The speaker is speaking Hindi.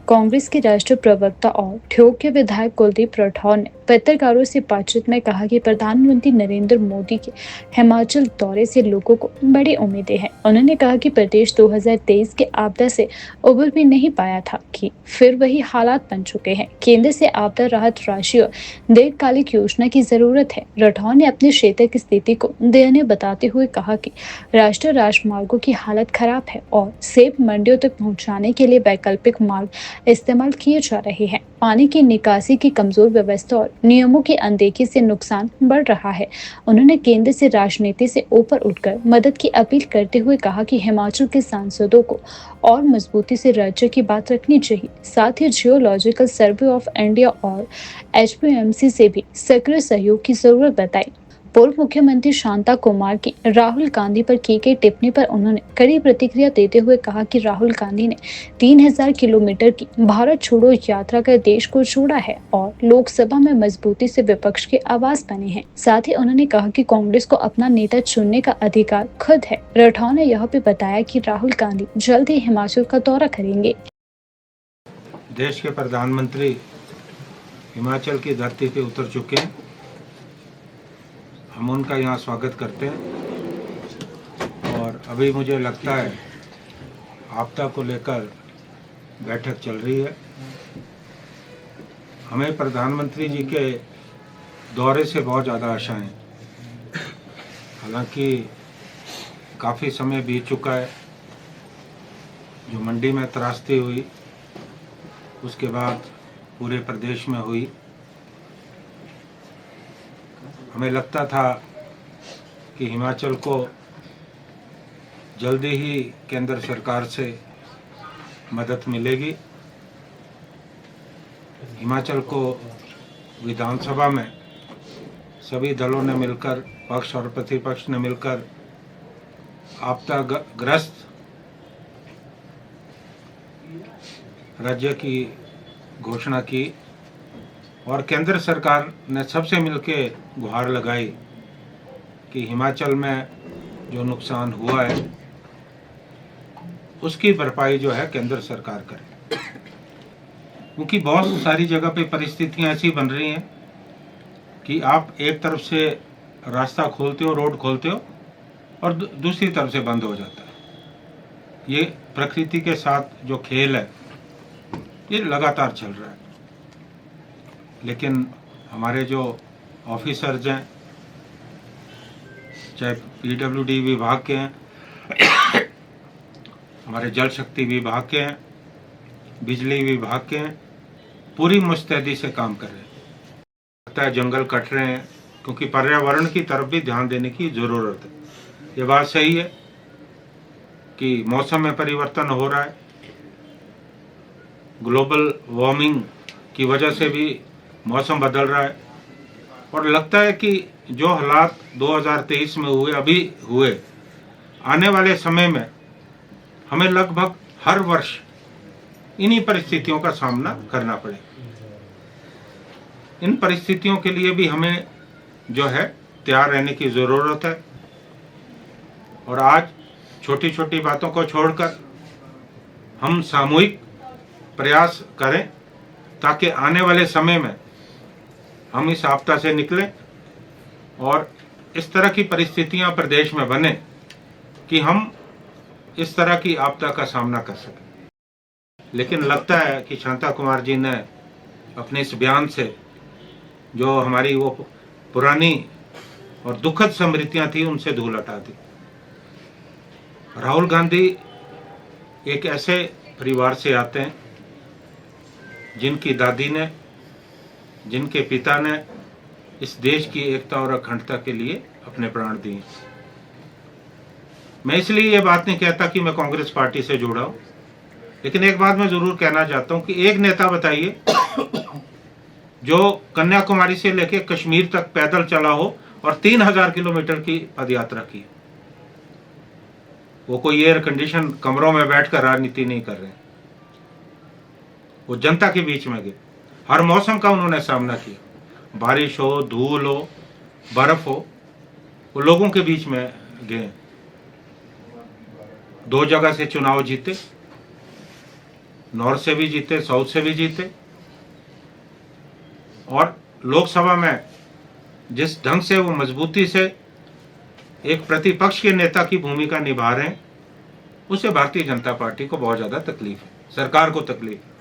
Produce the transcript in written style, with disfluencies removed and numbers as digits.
कांग्रेस के राष्ट्रीय प्रवक्ता और ठियोग के विधायक कुलदीप राठौर ने पत्रकारों से बातचीत में कहा कि प्रधानमंत्री नरेंद्र मोदी के हिमाचल दौरे से लोगों को बड़ी उम्मीदें हैं। उन्होंने कहा कि प्रदेश 2023 के आपदा से उबर भी नहीं पाया था कि फिर वही हालात बन चुके हैं। केंद्र से आपदा राहत राशि और दीर्घकालिक योजना की जरूरत है। राठौर ने अपने क्षेत्र की स्थिति को दयनीय बताते हुए कहा कि राष्ट्रीय राजमार्गों की हालत खराब है और सेब मंडियों तक पहुंचाने के लिए वैकल्पिक मार्ग इस्तेमाल किए जा रहे हैं। पानी की निकासी की कमजोर व्यवस्था और नियमों की अनदेखी से नुकसान बढ़ रहा है। उन्होंने केंद्र से राजनीति से ऊपर उठकर मदद की अपील करते हुए कहा कि हिमाचल के सांसदों को और मजबूती से राज्य की बात रखनी चाहिए। साथ ही जियोलॉजिकल सर्वे ऑफ इंडिया और एचपीएमसी से भी सक्रिय सहयोग की जरूरत बताई। पूर्व मुख्यमंत्री शांता कुमार की राहुल गांधी पर की गई टिप्पणी पर उन्होंने कड़ी प्रतिक्रिया देते हुए कहा कि राहुल गांधी ने 3000 किलोमीटर की भारत छोड़ो यात्रा कर देश को छोड़ा है और लोकसभा में मजबूती से विपक्ष की आवाज बने हैं। साथ ही उन्होंने कहा कि कांग्रेस को अपना नेता चुनने का अधिकार खुद है। राठौर ने यह भी बताया कि राहुल गांधी जल्द ही हिमाचल का दौरा करेंगे। देश के प्रधानमंत्री हिमाचल की धरती पे उतर चुके हैं। हम उनका यहाँ स्वागत करते हैं और अभी मुझे लगता है आपदा को लेकर बैठक चल रही है। हमें प्रधानमंत्री जी के दौरे से बहुत ज़्यादा आशाएं हैं। हालांकि काफ़ी समय बीत चुका है। जो मंडी में त्रासदी हुई उसके बाद पूरे प्रदेश में हुई। हमें लगता था कि हिमाचल को जल्दी ही केंद्र सरकार से मदद मिलेगी। हिमाचल को विधानसभा में सभी दलों ने मिलकर, पक्ष और प्रतिपक्ष ने मिलकर आपदाग्रस्त राज्य की घोषणा की और केंद्र सरकार ने सबसे मिलके गुहार लगाई कि हिमाचल में जो नुकसान हुआ है उसकी भरपाई जो है केंद्र सरकार करे। क्योंकि बहुत सारी जगह पे परिस्थितियां ऐसी बन रही हैं कि आप एक तरफ से रास्ता खोलते हो, रोड खोलते हो और दूसरी तरफ से बंद हो जाता है। ये प्रकृति के साथ जो खेल है ये लगातार चल रहा है। लेकिन हमारे जो ऑफिसर्स हैं, चाहे पीडब्ल्यूडी विभाग के हैं, हमारे जल शक्ति विभाग के हैं, बिजली विभाग के हैं, पूरी मुस्तैदी से काम कर रहे हैं। लगता है जंगल कट रहे हैं क्योंकि पर्यावरण की तरफ भी ध्यान देने की ज़रूरत है। ये बात सही है कि मौसम में परिवर्तन हो रहा है। ग्लोबल वार्मिंग की वजह से भी मौसम बदल रहा है और लगता है कि जो हालात 2023 में हुए, अभी हुए, आने वाले समय में हमें लगभग हर वर्ष इन्हीं परिस्थितियों का सामना करना पड़ेगा। इन परिस्थितियों के लिए भी हमें जो है तैयार रहने की ज़रूरत है। और आज छोटी छोटी बातों को छोड़कर हम सामूहिक प्रयास करें ताकि आने वाले समय में हम इस आपदा से निकलें और इस तरह की परिस्थितियां प्रदेश में बने कि हम इस तरह की आपदा का सामना कर सकें। लेकिन लगता है कि शांता कुमार जी ने अपने इस बयान से जो हमारी वो पुरानी और दुखद स्मृतियां थी उनसे धूल हटा दी। राहुल गांधी एक ऐसे परिवार से आते हैं जिनकी दादी ने, जिनके पिता ने इस देश की एकता और अखंडता के लिए अपने प्राण दिए। मैं इसलिए ये बात नहीं कहता कि मैं कांग्रेस पार्टी से जुड़ा हूं, लेकिन एक बात मैं जरूर कहना चाहता हूं कि एक नेता बताइए जो कन्याकुमारी से लेकर कश्मीर तक पैदल चला हो और 3000 किलोमीटर की पदयात्रा की। वो कोई एयर कंडीशन कमरों में बैठकर राजनीति नहीं कर रहे, वो जनता के बीच में गए। हर मौसम का उन्होंने सामना किया, बारिश हो, धूल हो, बर्फ हो, वो लोगों के बीच में गए। 2 जगह से चुनाव जीते नॉर्थ से भी जीते, साउथ से भी जीते, और लोकसभा में जिस ढंग से वो मजबूती से एक प्रतिपक्ष के नेता की भूमिका निभा रहे हैं, उससे भारतीय जनता पार्टी को बहुत ज़्यादा तकलीफ है, सरकार को तकलीफ है।